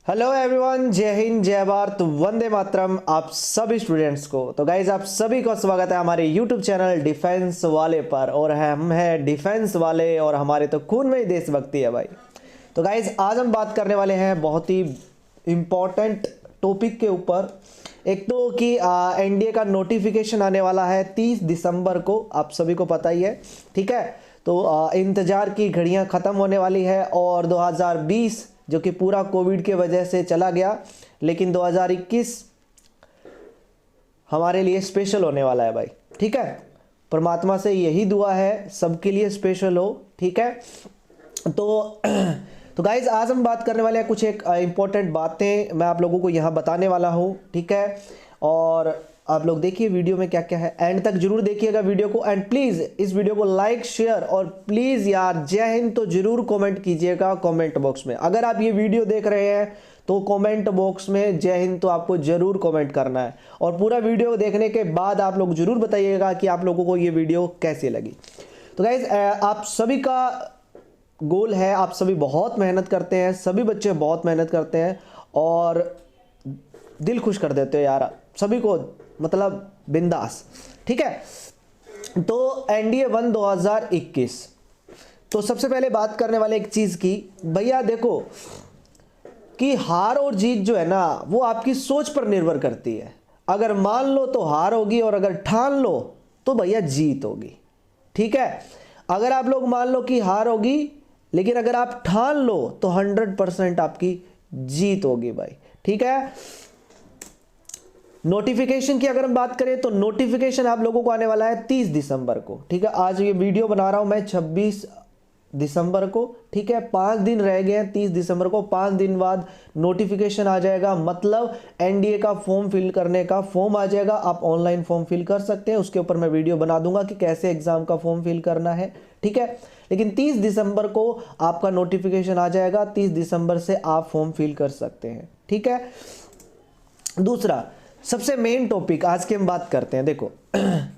Hello everyone, जय हिंद, जय भारत, वंदे मातरम आप सभी स्टूडेंट्स को। तो गाइज आप सभी को स्वागत है हमारे यूट्यूब चैनल डिफेंस वाले पर। और हम हैं डिफेंस वाले और हमारे तो खून में ही देशभक्ति है भाई। तो गाइज आज हम बात करने वाले हैं बहुत ही इम्पोर्टेंट टॉपिक के ऊपर। एक तो कि एनडीए का नोटिफिकेशन आने वाला है 30 दिसंबर को, आप सभी को पता ही है, ठीक है। तो इंतज़ार की घड़ियां ख़त्म होने वाली है और 2020 जो कि पूरा कोविड के वजह से चला गया, लेकिन 2021 हमारे लिए स्पेशल होने वाला है भाई, ठीक है। परमात्मा से यही दुआ है सबके लिए स्पेशल हो, ठीक है। तो गाइज आज हम बात करने वाले हैं कुछ एक इम्पोर्टेंट बातें मैं आप लोगों को यहाँ बताने वाला हूँ, ठीक है। और आप लोग देखिए वीडियो में क्या क्या है, एंड तक जरूर देखिएगा वीडियो को। एंड प्लीज़ इस वीडियो को लाइक शेयर और प्लीज़ यार जय हिंद तो जरूर कमेंट कीजिएगा कमेंट बॉक्स में। अगर आप ये वीडियो देख रहे हैं तो कमेंट बॉक्स में जय हिंद तो आपको जरूर कमेंट करना है। और पूरा वीडियो देखने के बाद आप लोग जरूर बताइएगा कि आप लोगों को ये वीडियो कैसी लगी। तो गाइज आप सभी का गोल है, आप सभी बहुत मेहनत करते हैं, सभी बच्चे बहुत मेहनत करते हैं और दिल खुश कर देते हो यार सभी को, मतलब बिंदास, ठीक है। तो एनडीए 1 2021, तो सबसे पहले बात करने वाले एक चीज की, भैया देखो कि हार और जीत जो है ना वो आपकी सोच पर निर्भर करती है। अगर मान लो तो हार होगी और अगर ठान लो तो भैया जीत होगी, ठीक है। अगर आप लोग मान लो कि हार होगी, लेकिन अगर आप ठान लो तो 100% आपकी जीत होगी भाई, ठीक है। नोटिफिकेशन की अगर हम बात करें तो नोटिफिकेशन आप लोगों को आने वाला है 30 दिसंबर को, ठीक है। आज ये वीडियो बना रहा हूं मैं 26 दिसंबर को, ठीक है। 5 दिन रह गए हैं 30 दिसंबर को, 5 दिन बाद नोटिफिकेशन आ जाएगा। मतलब एनडीए का फॉर्म फिल करने का फॉर्म आ जाएगा, आप ऑनलाइन फॉर्म फिल कर सकते हैं। उसके ऊपर मैं वीडियो बना दूंगा कि कैसे एग्जाम का फॉर्म फिल करना है, ठीक है। लेकिन 30 दिसंबर को आपका नोटिफिकेशन आ जाएगा, 30 दिसंबर से आप फॉर्म फिल कर सकते हैं, ठीक है। दूसरा सबसे मेन टॉपिक आज की हम बात करते हैं। देखो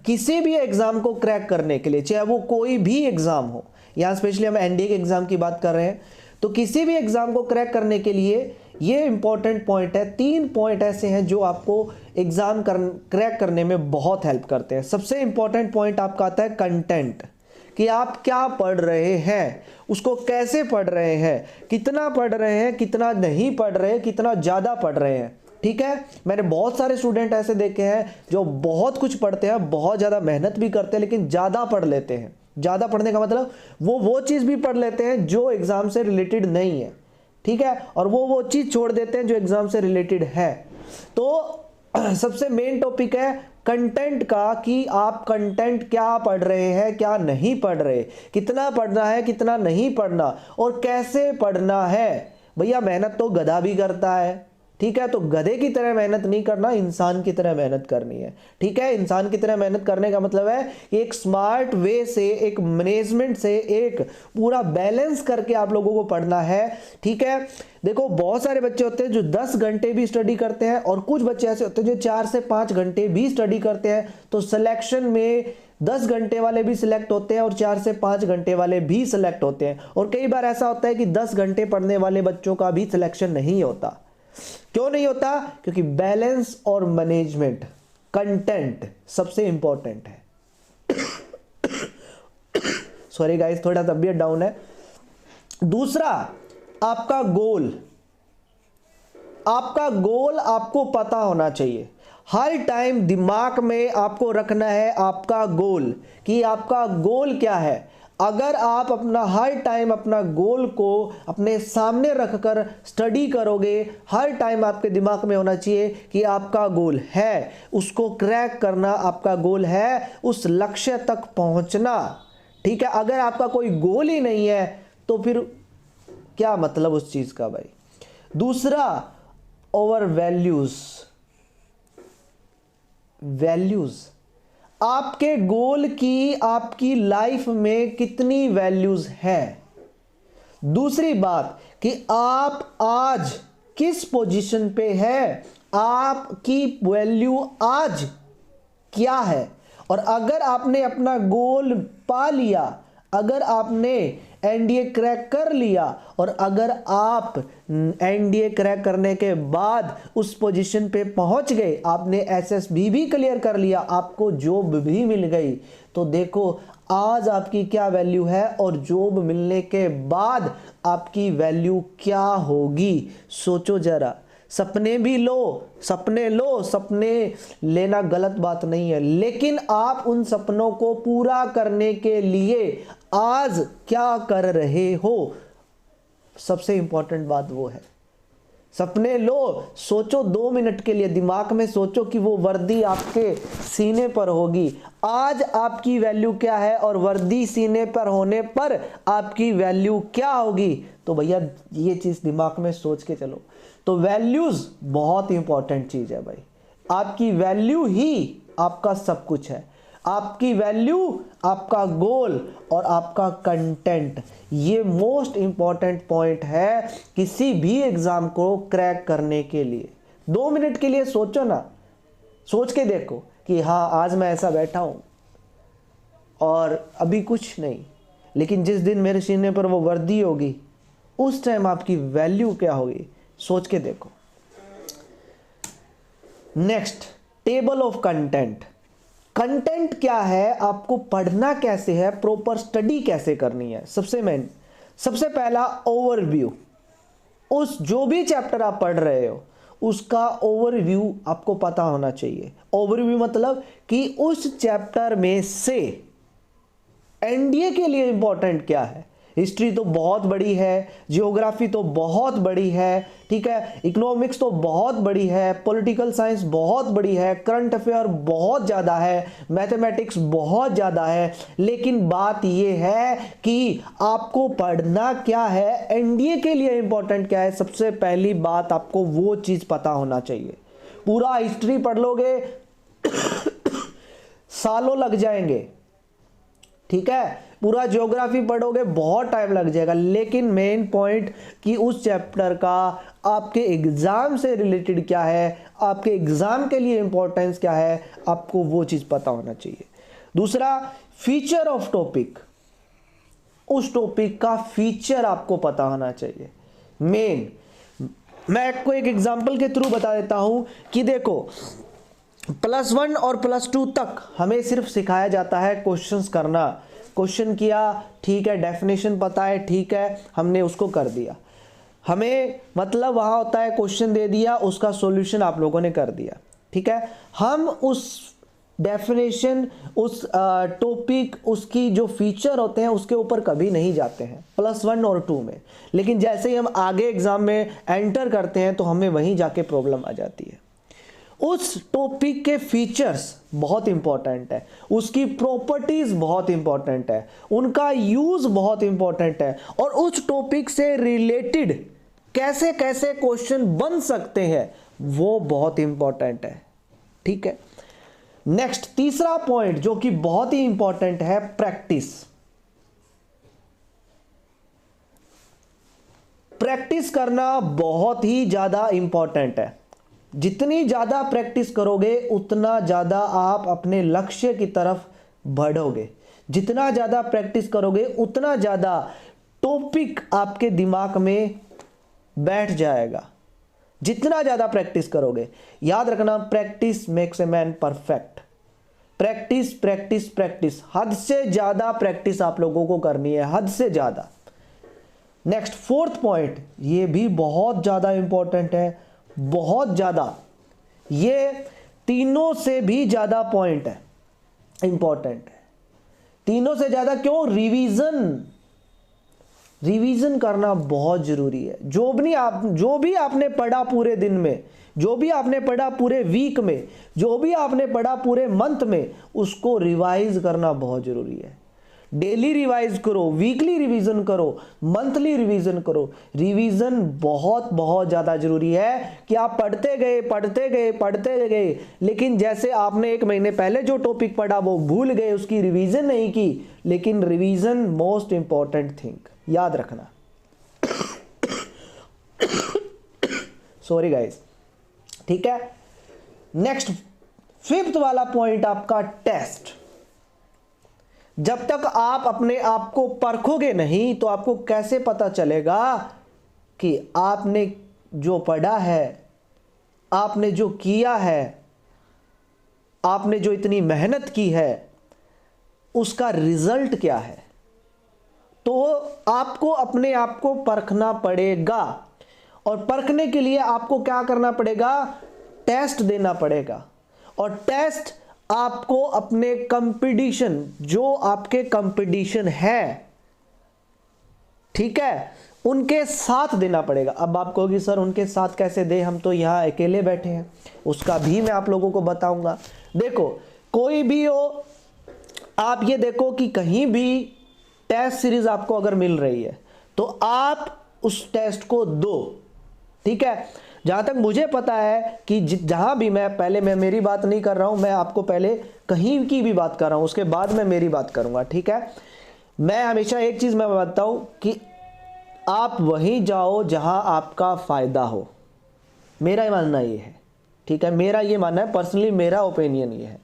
किसी भी एग्जाम को क्रैक करने के लिए, चाहे वो कोई भी एग्जाम हो, यहाँ स्पेशली हम एनडीए के एग्जाम की बात कर रहे हैं, तो किसी भी एग्जाम को क्रैक करने के लिए ये इंपॉर्टेंट पॉइंट है, 3 पॉइंट ऐसे हैं जो आपको एग्जाम क्रैक करने में बहुत हेल्प करते हैं। सबसे इंपॉर्टेंट पॉइंट आपका आता है कंटेंट, कि आप क्या पढ़ रहे हैं, उसको कैसे पढ़ रहे हैं, कितना पढ़ रहे हैं, कितना नहीं पढ़ रहे, कितना ज़्यादा पढ़ रहे हैं, ठीक है। मैंने बहुत सारे स्टूडेंट ऐसे देखे हैं जो बहुत कुछ पढ़ते हैं, बहुत ज़्यादा मेहनत भी करते हैं, लेकिन ज़्यादा पढ़ लेते हैं। ज़्यादा पढ़ने का मतलब वो चीज़ भी पढ़ लेते हैं जो एग्ज़ाम से रिलेटेड नहीं है, ठीक है, और वो चीज़ छोड़ देते हैं जो एग्ज़ाम से रिलेटेड है। तो सबसे मेन टॉपिक है कंटेंट का, कि आप कंटेंट क्या पढ़ रहे हैं, क्या नहीं पढ़ रहे, कितना पढ़ना है, कितना नहीं पढ़ना और कैसे पढ़ना है। भैया मेहनत तो गधा भी करता है, ठीक है। तो गधे की तरह मेहनत नहीं करना, इंसान की तरह मेहनत करनी है, ठीक है। इंसान की तरह मेहनत करने का मतलब है कि एक स्मार्ट वे से, एक मैनेजमेंट से, एक पूरा बैलेंस करके आप लोगों को पढ़ना है, ठीक है। देखो बहुत सारे बच्चे होते हैं जो 10 घंटे भी स्टडी करते हैं और कुछ बच्चे ऐसे होते हैं जो 4 से 5 घंटे भी स्टडी करते हैं। तो सिलेक्शन में 10 घंटे वाले भी सिलेक्ट होते हैं और 4 से 5 घंटे वाले भी सिलेक्ट होते हैं। और कई बार ऐसा होता है कि 10 घंटे पढ़ने वाले बच्चों का भी सिलेक्शन नहीं होता। क्यों नहीं होता? क्योंकि बैलेंस और मैनेजमेंट, कंटेंट सबसे इंपॉर्टेंट है। सॉरी गाइस, थोड़ा तबीयत डाउन है। दूसरा आपका गोल, आपका गोल आपको पता होना चाहिए। हर टाइम दिमाग में आपको रखना है आपका गोल, कि आपका गोल क्या है। अगर आप अपना हर टाइम अपना गोल को अपने सामने रखकर स्टडी करोगे, हर टाइम आपके दिमाग में होना चाहिए कि आपका गोल है, उसको क्रैक करना आपका गोल है, उस लक्ष्य तक पहुंचना, ठीक है। अगर आपका कोई गोल ही नहीं है तो फिर क्या मतलब उस चीज का भाई। दूसरा ओवर वैल्यूज, आपके गोल की आपकी लाइफ में कितनी वैल्यूज है। दूसरी बात कि आप आज किस पोजीशन पे है, आपकी वैल्यू आज क्या है। और अगर आपने अपना गोल पा लिया, अगर आपने एनडीए क्रैक कर लिया, और अगर आप एनडीए क्रैक करने के बाद उस पोजीशन पे पहुंच गए, आपने एसएसबी भी क्लियर कर लिया, आपको जॉब भी मिल गई, तो देखो आज आपकी क्या वैल्यू है और जॉब मिलने के बाद आपकी वैल्यू क्या होगी। सोचो जरा। सपने भी लो, सपने लो, सपने लेना गलत बात नहीं है, लेकिन आप उन सपनों को पूरा करने के लिए आज क्या कर रहे हो, सबसे इंपॉर्टेंट बात वो है। सपने लो, सोचो 2 मिनट के लिए, दिमाग में सोचो कि वो वर्दी आपके सीने पर होगी, आज आपकी वैल्यू क्या है और वर्दी सीने पर होने पर आपकी वैल्यू क्या होगी। तो भैया ये चीज दिमाग में सोच के चलो। तो वैल्यूज बहुत इंपॉर्टेंट चीज है भाई, आपकी वैल्यू ही आपका सब कुछ है। आपकी वैल्यू, आपका गोल और आपका कंटेंट, ये मोस्ट इंपॉर्टेंट पॉइंट है किसी भी एग्जाम को क्रैक करने के लिए। 2 मिनट के लिए सोचो ना, सोच के देखो कि हाँ आज मैं ऐसा बैठा हूं और अभी कुछ नहीं, लेकिन जिस दिन मेरे सीने पर वो वर्दी होगी उस टाइम आपकी वैल्यू क्या होगी, सोच के देखो। Next, table of content. Content क्या है, आपको पढ़ना कैसे है, प्रॉपर स्टडी कैसे करनी है। सबसे पहला ओवरव्यू, उस जो भी चैप्टर आप पढ़ रहे हो उसका ओवरव्यू आपको पता होना चाहिए। ओवरव्यू मतलब कि उस चैप्टर में से एनडीए के लिए इंपॉर्टेंट क्या है। हिस्ट्री तो बहुत बड़ी है, जियोग्राफी तो बहुत बड़ी है, ठीक है, इकोनॉमिक्स तो बहुत बड़ी है, पॉलिटिकल साइंस बहुत बड़ी है, करंट अफेयर बहुत ज़्यादा है, मैथमेटिक्स बहुत ज़्यादा है, लेकिन बात यह है कि आपको पढ़ना क्या है, एनडीए के लिए इंपॉर्टेंट क्या है। सबसे पहली बात आपको वो चीज़ पता होना चाहिए। पूरा हिस्ट्री पढ़ लोगे सालों लग जाएंगे, ठीक है, पूरा ज्योग्राफी पढ़ोगे बहुत टाइम लग जाएगा, लेकिन मेन पॉइंट कि उस चैप्टर का आपके एग्जाम से रिलेटेड क्या है, आपके एग्जाम के लिए इंपॉर्टेंस क्या है, आपको वो चीज पता होना चाहिए। दूसरा, फीचर ऑफ टॉपिक, उस टॉपिक का फीचर आपको पता होना चाहिए। मेन, मैं आपको एक एग्जांपल के थ्रू बता देता हूं कि देखो +1 और +2 तक हमें सिर्फ सिखाया जाता है क्वेश्चंस करना। क्वेश्चन किया, ठीक है, डेफिनेशन पता है, ठीक है, हमने उसको कर दिया। हमें मतलब वहाँ होता है क्वेश्चन दे दिया, उसका सॉल्यूशन आप लोगों ने कर दिया, ठीक है। हम उस डेफिनेशन, उस टॉपिक, उसकी जो फीचर होते हैं उसके ऊपर कभी नहीं जाते हैं +1 और 2 में, लेकिन जैसे ही हम आगे एग्जाम में एंटर करते हैं तो हमें वहीं जाके प्रॉब्लम आ जाती है। उस टॉपिक के फीचर्स बहुत इंपॉर्टेंट है, उसकी प्रॉपर्टीज बहुत इंपॉर्टेंट है, उनका यूज बहुत इंपॉर्टेंट है, और उस टॉपिक से रिलेटेड कैसे कैसे क्वेश्चन बन सकते हैं वो बहुत इंपॉर्टेंट है, ठीक है। नेक्स्ट, तीसरा पॉइंट जो कि बहुत ही इंपॉर्टेंट है, प्रैक्टिस। प्रैक्टिस करना बहुत ही ज्यादा इंपॉर्टेंट है। जितनी ज़्यादा प्रैक्टिस करोगे उतना ज़्यादा आप अपने लक्ष्य की तरफ बढ़ोगे। जितना ज़्यादा प्रैक्टिस करोगे उतना ज़्यादा टॉपिक आपके दिमाग में बैठ जाएगा। जितना ज़्यादा प्रैक्टिस करोगे, याद रखना, practice makes a man perfect. Practice practice practice, हद से ज़्यादा प्रैक्टिस आप लोगों को करनी है, हद से ज़्यादा। नेक्स्ट, फोर्थ पॉइंट, ये भी बहुत ज़्यादा इंपॉर्टेंट है, बहुत ज्यादा, ये तीनों से भी ज्यादा पॉइंट है, इंपॉर्टेंट है। तीनों से ज्यादा क्यों? रिवीजन करना बहुत जरूरी है। जो भी आपने पढ़ा पूरे दिन में, जो भी आपने पढ़ा पूरे वीक में, जो भी आपने पढ़ा पूरे मंथ में, उसको रिवाइज करना बहुत जरूरी है। डेली रिवाइज करो, वीकली रिवीजन करो, मंथली रिवीजन करो। रिवीजन बहुत बहुत ज़्यादा जरूरी है कि आप पढ़ते गए, लेकिन जैसे आपने 1 महीने पहले जो टॉपिक पढ़ा वो भूल गए, उसकी रिवीजन नहीं की। लेकिन रिवीजन मोस्ट इंपॉर्टेंट थिंग, याद रखना। सॉरी गाइस, ठीक है। नेक्स्ट, 5th वाला पॉइंट आपका टेस्ट। जब तक आप अपने आप को परखोगे नहीं तो आपको कैसे पता चलेगा कि आपने जो पढ़ा है, आपने जो किया है, आपने जो इतनी मेहनत की है, उसका रिजल्ट क्या है। तो आपको अपने आप को परखना पड़ेगा, और परखने के लिए आपको क्या करना पड़ेगा, टेस्ट देना पड़ेगा। और टेस्ट आपको अपने कंपटीशन, जो आपके कंपटीशन है, ठीक है, उनके साथ देना पड़ेगा। अब आप कहोगे सर उनके साथ कैसे दे, हम तो यहाँ अकेले बैठे हैं। उसका भी मैं आप लोगों को बताऊंगा। देखो कोई भी हो, आप ये देखो कि कहीं भी टेस्ट सीरीज आपको अगर मिल रही है तो आप उस टेस्ट को दो, ठीक है। जहां तक मुझे पता है कि जहां भी मैं मेरी बात नहीं कर रहा हूं, मैं आपको पहले कहीं की भी बात कर रहा हूं, उसके बाद मैं मेरी बात करूंगा, ठीक है। मैं हमेशा एक चीज मैं बताता हूं कि आप वहीं जाओ जहां आपका फायदा हो। मेरा मानना ये है, ठीक है, मेरा ये मानना है, पर्सनली मेरा ओपिनियन ये है,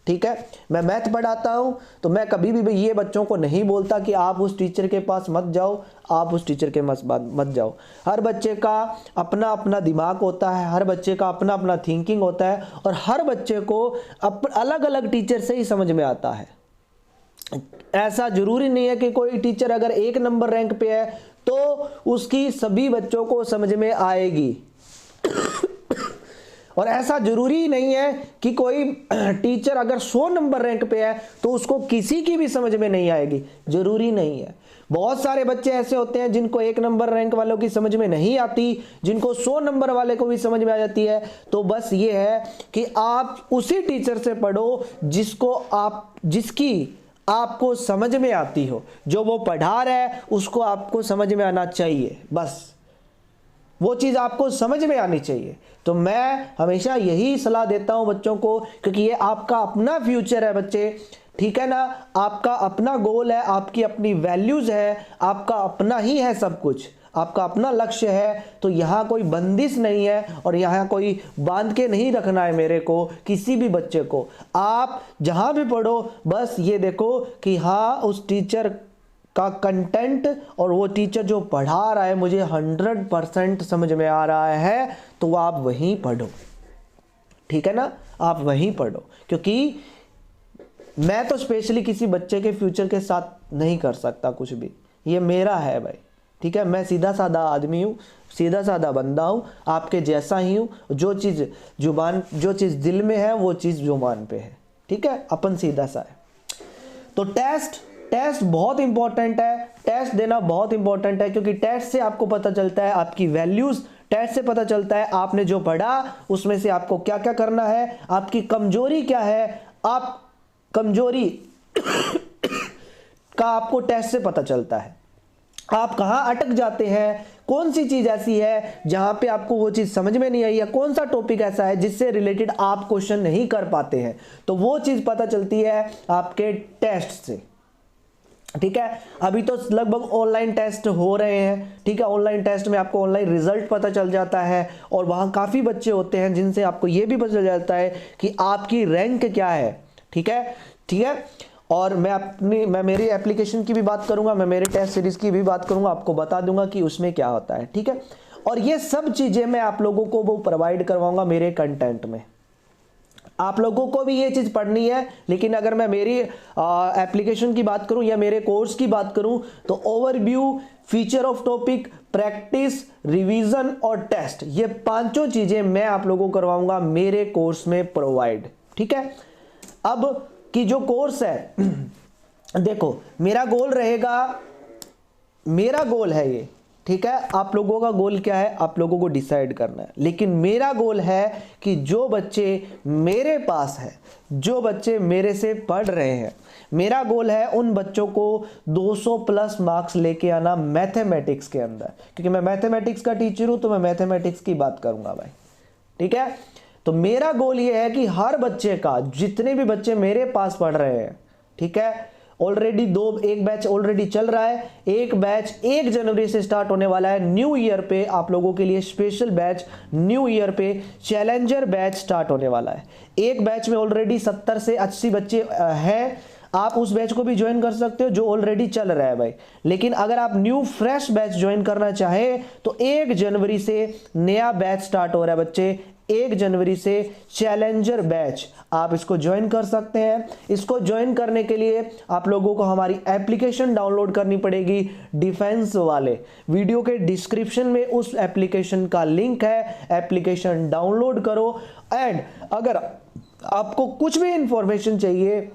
ठीक है। मैं मैथ पढ़ाता हूं तो मैं कभी भी ये बच्चों को नहीं बोलता कि आप उस टीचर के पास मत जाओ, आप उस टीचर के मत जाओ। हर बच्चे का अपना अपना दिमाग होता है, हर बच्चे का अपना अपना थिंकिंग होता है, और हर बच्चे को अलग अलग टीचर से ही समझ में आता है। ऐसा जरूरी नहीं है कि कोई टीचर अगर 1 नंबर रैंक पे है तो उसकी सभी बच्चों को समझ में आएगी, और ऐसा जरूरी नहीं है कि कोई टीचर अगर 100 नंबर रैंक पे है तो उसको किसी की भी समझ में नहीं आएगी, जरूरी नहीं है। बहुत सारे बच्चे ऐसे होते हैं जिनको 1 नंबर रैंक वालों की समझ में नहीं आती, जिनको 100 नंबर वाले को भी समझ में आ जाती है। तो बस ये है कि आप उसी टीचर से पढ़ो जिसकी आपको समझ में आती हो, जो वो पढ़ा रहा है उसको आपको समझ में आना चाहिए, बस वो चीज़ आपको समझ में आनी चाहिए। तो मैं हमेशा यही सलाह देता हूं बच्चों को, क्योंकि ये आपका अपना फ्यूचर है बच्चे, ठीक है ना। आपका अपना गोल है, आपकी अपनी वैल्यूज है, आपका अपना ही है सब कुछ, आपका अपना लक्ष्य है। तो यहाँ कोई बंदिश नहीं है, और यहाँ कोई बांध के नहीं रखना है मेरे को, किसी भी बच्चे को। आप जहाँ भी पढ़ो बस ये देखो कि हाँ उस टीचर का कंटेंट और वो टीचर जो पढ़ा रहा है मुझे 100% समझ में आ रहा है, तो आप वहीं पढ़ो, ठीक है ना, आप वहीं पढ़ो। क्योंकि मैं तो स्पेशली किसी बच्चे के फ्यूचर के साथ नहीं कर सकता कुछ भी, ये मेरा है भाई, ठीक है। मैं सीधा साधा आदमी हूँ, सीधा साधा बंदा हूँ, आपके जैसा ही हूँ। जो चीज़ दिल में है वो चीज़ जुबान पे है, ठीक है, अपन सीधा सा है। तो टेस्ट बहुत इंपॉर्टेंट है, टेस्ट देना बहुत इंपॉर्टेंट है, क्योंकि टेस्ट से आपको पता चलता है आपकी वैल्यूज, टेस्ट से पता चलता है आपने जो पढ़ा उसमें से आपको क्या क्या करना है, आपकी कमजोरी क्या है, आप कमजोरी का आपको टेस्ट से पता चलता है। आप कहां अटक जाते हैं, कौन सी चीज ऐसी है जहां पे आपको वो चीज समझ में नहीं आई, या कौन सा टॉपिक ऐसा है जिससे रिलेटेड आप क्वेश्चन नहीं कर पाते हैं, तो वो चीज पता चलती है आपके टेस्ट से, ठीक है। अभी तो लगभग ऑनलाइन टेस्ट हो रहे हैं, ठीक है। ऑनलाइन टेस्ट में आपको ऑनलाइन रिजल्ट पता चल जाता है, और वहां काफी बच्चे होते हैं जिनसे आपको यह भी पता चल जाता है कि आपकी रैंक क्या है, ठीक है। और मैं मेरी एप्लीकेशन की भी बात करूंगा, मैं मेरे टेस्ट सीरीज की भी बात करूंगा, आपको बता दूंगा कि उसमें क्या होता है, ठीक है। और ये सब चीजें मैं आप लोगों को वो प्रोवाइड करवाऊंगा मेरे कंटेंट में। आप लोगों को भी ये चीज पढ़नी है, लेकिन अगर मैं मेरी एप्लीकेशन की बात करूं या मेरे कोर्स की बात करूं तो overview, feature of topic, practice, revision और टेस्ट, ये पांचों चीजें मैं आप लोगों को करवाऊंगा मेरे कोर्स में प्रोवाइड, ठीक है। अब कि जो कोर्स है देखो मेरा गोल है ये, ठीक है। आप लोगों का गोल क्या है आप लोगों को डिसाइड करना है, लेकिन मेरा गोल है कि जो बच्चे मेरे पास है, जो बच्चे मेरे से पढ़ रहे हैं, मेरा गोल है उन बच्चों को 200 प्लस मार्क्स लेके आना मैथमेटिक्स के अंदर, क्योंकि मैं मैथमेटिक्स का टीचर हूं तो मैं मैथमेटिक्स की बात करूंगा भाई, ठीक है। तो मेरा गोल ये है कि हर बच्चे का, जितने भी बच्चे मेरे पास पढ़ रहे हैं, ठीक है, ऑलरेडी एक बैच ऑलरेडी चल रहा है, एक बैच 1 जनवरी से स्टार्ट होने वाला है न्यू ईयर पे, आप लोगों के लिए स्पेशल बैच न्यू ईयर पे चैलेंजर बैच स्टार्ट होने वाला है। एक बैच में ऑलरेडी 70 से 80 बच्चे हैं, आप उस बैच को भी ज्वाइन कर सकते हो जो ऑलरेडी चल रहा है भाई। लेकिन अगर आप न्यू फ्रेश बैच ज्वाइन करना चाहे तो 1 जनवरी से नया बैच स्टार्ट हो रहा है बच्चे। 1 जनवरी से चैलेंजर बैच आप इसको ज्वाइन कर सकते हैं। इसको ज्वाइन करने के लिए आप लोगों को हमारी एप्लीकेशन डाउनलोड करनी पड़ेगी। डिफेंस वाले वीडियो के डिस्क्रिप्शन में उस एप्लीकेशन का लिंक है, एप्लीकेशन डाउनलोड करो। एंड अगर आपको कुछ भी इंफॉर्मेशन चाहिए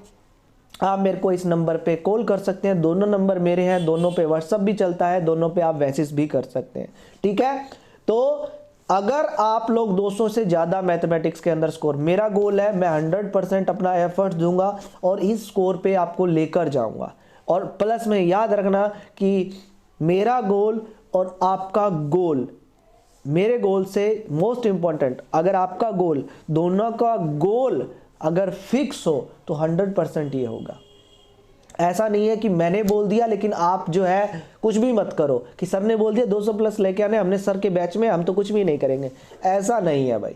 आप मेरे को इस नंबर पे कॉल कर सकते हैं। दोनों नंबर मेरे हैं, दोनों पे व्हाट्सएप भी चलता है, दोनों पे आप मैसेज भी कर सकते हैं, ठीक है। तो अगर आप लोग 200 से ज़्यादा मैथमेटिक्स के अंदर स्कोर, मेरा गोल है मैं 100% अपना एफर्ट दूंगा और इस स्कोर पे आपको लेकर जाऊंगा। और प्लस में याद रखना कि मेरा गोल और आपका गोल, मेरे गोल से मोस्ट इंपॉर्टेंट, अगर आपका गोल, दोनों का गोल अगर फिक्स हो तो 100% ये होगा। ऐसा नहीं है कि मैंने बोल दिया लेकिन आप जो है कुछ भी मत करो कि सर ने बोल दिया 200 प्लस लेके आने, हमने सर के बैच में, हम तो कुछ भी नहीं करेंगे। ऐसा नहीं है भाई।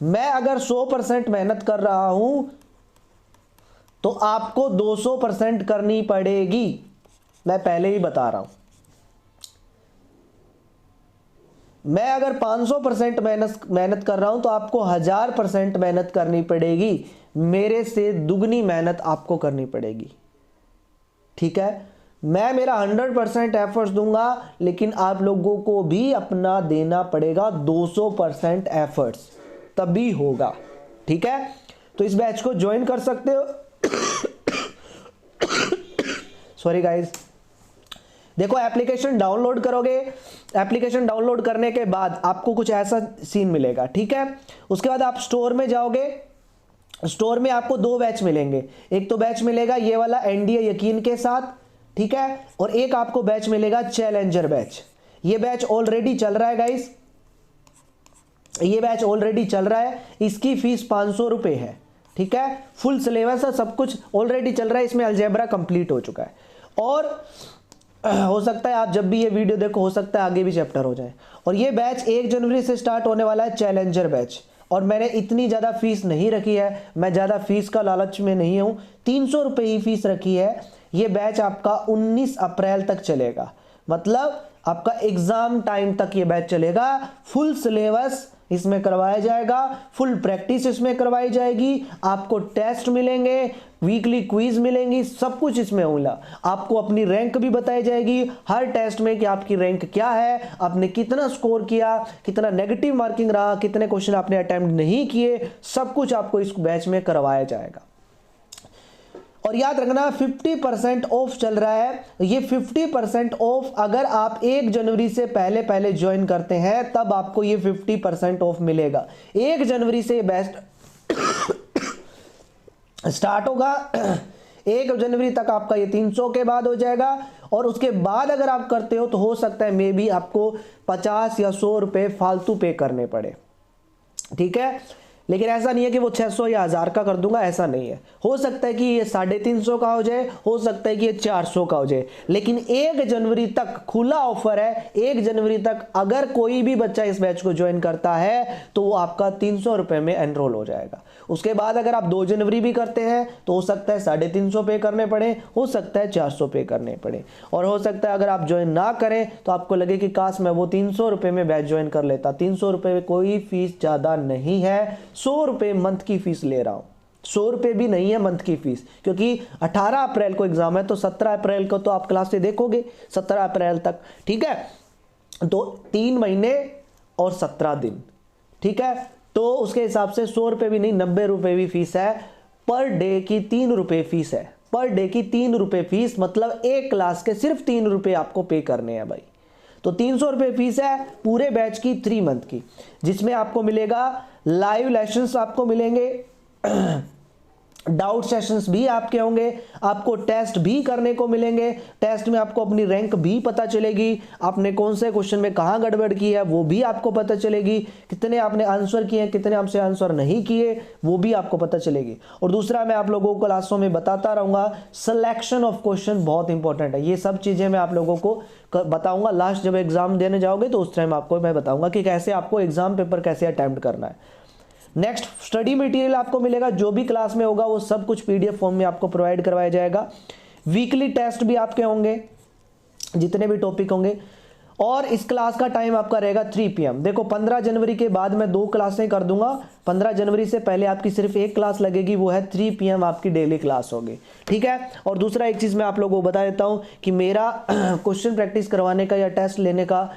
मैं अगर 100% मेहनत कर रहा हूं तो आपको 200% करनी पड़ेगी, मैं पहले ही बता रहा हूं। मैं अगर 500% मेहनत कर रहा हूं तो आपको 1000% मेहनत करनी पड़ेगी। मेरे से दुगनी मेहनत आपको करनी पड़ेगी, ठीक है। मैं मेरा 100% एफर्ट्स दूंगा लेकिन आप लोगों को भी अपना देना पड़ेगा 200% एफर्ट्स, तभी होगा, ठीक है। तो इस बैच को ज्वाइन कर सकते हो। Sorry guys. देखो एप्लीकेशन डाउनलोड करोगे, एप्लीकेशन डाउनलोड करने के बाद आपको कुछ ऐसा सीन मिलेगा, ठीक है। उसके बाद आप स्टोर में जाओगे, स्टोर में आपको 2 बैच मिलेंगे। एक तो बैच मिलेगा ये वाला एनडीए यकीन के साथ, ठीक है, और एक आपको बैच मिलेगा चैलेंजर बैच। ये बैच ऑलरेडी चल रहा है गाइस, ये बैच ऑलरेडी चल रहा है। इसकी फीस 500 रुपए है, ठीक है। फुल सिलेबस है, सब कुछ ऑलरेडी चल रहा है। इसमें अलजेब्रा कंप्लीट हो चुका है और हो सकता है आप जब भी ये वीडियो देखो हो सकता है आगे भी चैप्टर हो जाए। और ये बैच 1 जनवरी से स्टार्ट होने वाला है, चैलेंजर बैच। और मैंने इतनी ज़्यादा फीस नहीं रखी है, मैं ज़्यादा फीस का लालच में नहीं हूँ। 300 रुपये ही फीस रखी है। ये बैच आपका 19 अप्रैल तक चलेगा, मतलब आपका एग्ज़ाम टाइम तक ये बैच चलेगा। फुल सिलेबस इसमें करवाया जाएगा, फुल प्रैक्टिस इसमें करवाई जाएगी, आपको टेस्ट मिलेंगे, वीकली क्विज मिलेंगी, सब कुछ इसमें होगा। आपको अपनी रैंक भी बताई जाएगी हर टेस्ट में कि आपकी रैंक क्या है, आपने कितना स्कोर किया, कितना नेगेटिव मार्किंग रहा, कितने क्वेश्चन आपने अटेम्प्ट नहीं किए, सब कुछ आपको इस बैच में करवाया जाएगा। और याद रखना 50% ऑफ चल रहा है। ये 50% ऑफ अगर आप 1 जनवरी से पहले ज्वाइन करते हैं तब आपको ये 50% ऑफ मिलेगा। 1 जनवरी से बैच स्टार्ट होगा, 1 जनवरी तक आपका ये 300 के बाद हो जाएगा। और उसके बाद अगर आप करते हो तो हो सकता है मे बी आपको 50 या 100 रुपये फालतू पे करने पड़े, ठीक है। लेकिन ऐसा नहीं है कि वो 600 या 1000 का कर दूंगा, ऐसा नहीं है। हो सकता है कि ये 350 का हो जाए, हो सकता है कि ये 400 का हो जाए। लेकिन 1 जनवरी तक खुला ऑफर है। 1 जनवरी तक अगर कोई भी बच्चा इस बैच को ज्वाइन करता है तो वो आपका 300 रुपये में एनरोल हो जाएगा। उसके बाद अगर आप 2 जनवरी भी करते हैं तो हो सकता है 350 पे करने पड़े, हो सकता है 400 पे करने पड़े, और हो सकता है अगर आप ज्वाइन ना करें तो आपको लगे कि काश मैं वो 300 रुपये में बैच ज्वाइन कर लेता। 300 रुपये में कोई फीस ज़्यादा नहीं है, 100 रुपये मंथ की फीस ले रहा हूँ। 100 रुपये भी नहीं है मंथ की फीस, क्योंकि 18 अप्रैल को एग्जाम है तो 17 अप्रैल को तो आप क्लास से देखोगे, 17 अप्रैल तक, ठीक है। तो 3 महीने और 17 दिन, ठीक है। तो उसके हिसाब से 100 रुपये भी नहीं, 90 रुपये भी फीस है। पर डे की 3 रुपये फीस है, पर डे की 3 रुपये फीस, मतलब एक क्लास के सिर्फ 3 रुपये आपको पे करने हैं भाई। तो 300 रुपये फीस है पूरे बैच की 3 मंथ की, जिसमें आपको मिलेगा लाइव लेसन्स आपको मिलेंगे, डाउट सेशंस भी आपके होंगे, आपको टेस्ट भी करने को मिलेंगे। टेस्ट में आपको अपनी रैंक भी पता चलेगी, आपने कौन से क्वेश्चन में कहाँ गड़बड़ की है वो भी आपको पता चलेगी, कितने आपने आंसर किए हैं, कितने आपसे आंसर नहीं किए वो भी आपको पता चलेगी। और दूसरा मैं आप लोगों को क्लासों में बताता रहूँगा, सिलेक्शन ऑफ क्वेश्चन बहुत इंपॉर्टेंट है। ये सब चीज़ें मैं आप लोगों को बताऊँगा लास्ट जब एग्जाम देने जाओगे तो उस टाइम आपको मैं बताऊँगा कि कैसे आपको एग्जाम पेपर कैसे अटैम्प्ट करना है। नेक्स्ट स्टडी मटेरियल आपको मिलेगा, जो भी क्लास में होगा वो सब कुछ पीडीएफ फॉर्म में आपको प्रोवाइड करवाया जाएगा। वीकली टेस्ट भी आपके होंगे, जितने भी टॉपिक होंगे। और इस क्लास का टाइम आपका रहेगा 3 PM। देखो 15 जनवरी के बाद मैं 2 क्लासें कर दूंगा, 15 जनवरी से पहले आपकी सिर्फ 1 क्लास लगेगी, वो है 3 PM आपकी डेली क्लास होगी, ठीक है। और दूसरा एक चीज़ मैं आप लोगों को बता देता हूँ कि मेरा क्वेश्चन प्रैक्टिस करवाने का या टेस्ट लेने का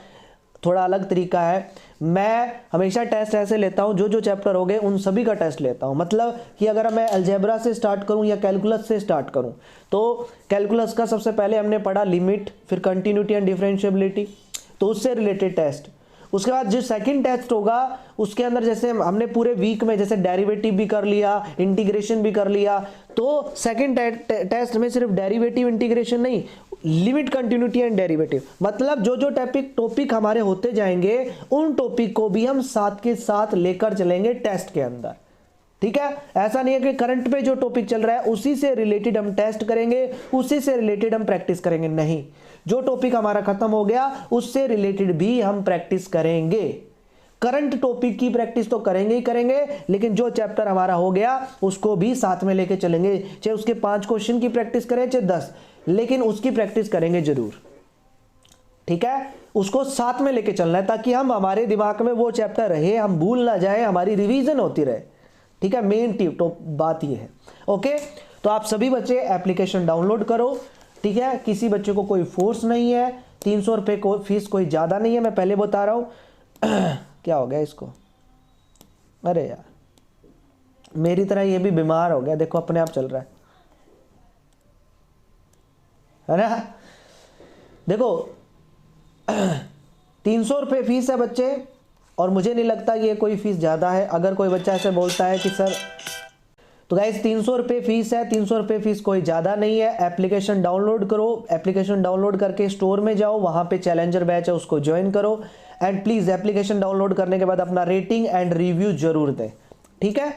थोड़ा अलग तरीका है। मैं हमेशा टेस्ट ऐसे लेता हूं, जो जो चैप्टर हो गए उन सभी का टेस्ट लेता हूं। मतलब कि अगर मैं अलजेब्रा से स्टार्ट करूं या कैलकुलस से स्टार्ट करूं, तो कैलकुलस का सबसे पहले हमने पढ़ा लिमिट, फिर कंटिन्यूटी एंड डिफरेंशिएबिलिटी, तो उससे रिलेटेड टेस्ट। उसके बाद जो सेकंड टेस्ट होगा उसके अंदर जैसे हमने पूरे वीक में जैसे डेरिवेटिव भी कर लिया, इंटीग्रेशन भी कर लिया, तो सेकंड टेस्ट में सिर्फ डेरिवेटिव इंटीग्रेशन नहीं, लिमिट, कंटिन्यूटी एंड डेरिवेटिव, मतलब जो जो टॉपिक हमारे होते जाएंगे उन टॉपिक को भी हम साथ के साथ लेकर चलेंगे टेस्ट के अंदर, ठीक है। ऐसा नहीं है कि करंट पे जो टॉपिक चल रहा है उसी से रिलेटेड हम टेस्ट करेंगे, उसी से रिलेटेड हम प्रैक्टिस करेंगे, नहीं। जो टॉपिक हमारा खत्म हो गया उससे रिलेटेड भी हम प्रैक्टिस करेंगे। करंट टॉपिक की प्रैक्टिस तो करेंगे ही करेंगे, लेकिन जो चैप्टर हमारा हो गया उसको भी साथ में लेके चलेंगे। चाहे उसके 5 क्वेश्चन की प्रैक्टिस करें चाहे 10, लेकिन उसकी प्रैक्टिस करेंगे जरूर, ठीक है। उसको साथ में लेके चलना है ताकि हम हमारे दिमाग में वो चैप्टर रहे, हम भूल ना जाए, हमारी रिवीजन होती रहे, ठीक है। मेन तो बात ये है, ओके। तो आप सभी बच्चे एप्लीकेशन डाउनलोड करो, ठीक है। किसी बच्चे को कोई फोर्स नहीं है, 300 रुपये को फीस कोई ज़्यादा नहीं है, मैं पहले बता रहा हूँ। क्या हो गया इसको, अरे यार मेरी तरह ये भी बीमार हो गया, देखो अपने आप चल रहा है ना। देखो 300 रुपये फीस है बच्चे, और मुझे नहीं लगता ये कोई फीस ज़्यादा है। अगर कोई बच्चा ऐसे बोलता है कि सर, तो गाइस 300 रुपये फीस है, 300 रुपये फीस कोई ज़्यादा नहीं है। एप्लीकेशन डाउनलोड करो, एप्लीकेशन डाउनलोड करके स्टोर में जाओ, वहाँ पे चैलेंजर बैच है उसको ज्वाइन करो, एंड प्लीज़ एप्लीकेशन डाउनलोड करने के बाद अपना रेटिंग एंड रिव्यू जरूर दें, ठीक है।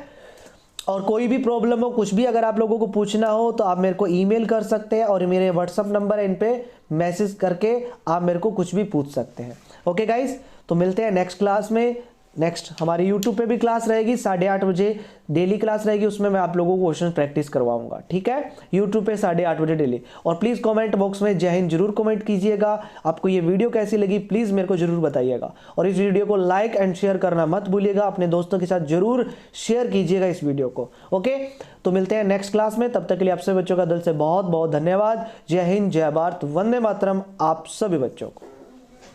और कोई भी प्रॉब्लम हो, कुछ भी अगर आप लोगों को पूछना हो तो आप मेरे को ईमेल कर सकते हैं, और मेरे व्हाट्सअप नंबर है, इन पे मैसेज करके आप मेरे को कुछ भी पूछ सकते हैं। ओके गाइस, तो मिलते हैं नेक्स्ट क्लास में। नेक्स्ट हमारी यूट्यूब पे भी क्लास रहेगी 8:30 बजे, डेली क्लास रहेगी, उसमें मैं आप लोगों को क्वेश्चन प्रैक्टिस करवाऊंगा, ठीक है। यूट्यूब पे 8:30 बजे डेली। और प्लीज़ कमेंट बॉक्स में जय हिंद जरूर कमेंट कीजिएगा। आपको ये वीडियो कैसी लगी प्लीज़ मेरे को जरूर बताइएगा, और इस वीडियो को लाइक एंड शेयर करना मत भूलिएगा, अपने दोस्तों के साथ जरूर शेयर कीजिएगा इस वीडियो को, ओके। तो मिलते हैं नेक्स्ट क्लास में, तब तक के लिए आप सभी बच्चों का दिल से बहुत बहुत धन्यवाद। जय हिंद, जय भारत, वंदे मातरम आप सभी बच्चों को।